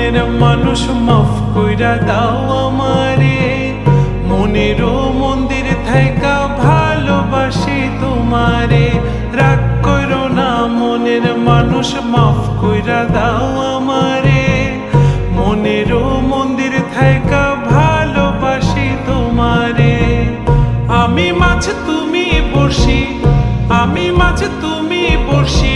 মনের মানুষ মাফ কইরা দাও আমারে, মনেরও মন্দির থাইকা ভালোবাসি তোমারে। রাগ করো না মনের মানুষ মাফ কইরা দাও আমারে, মনেরও মন্দির থাইকা ভালোবাসি তোমারে। আমি মাছ তুমি বড়শি, আমি মাছ তুমি বড়শি।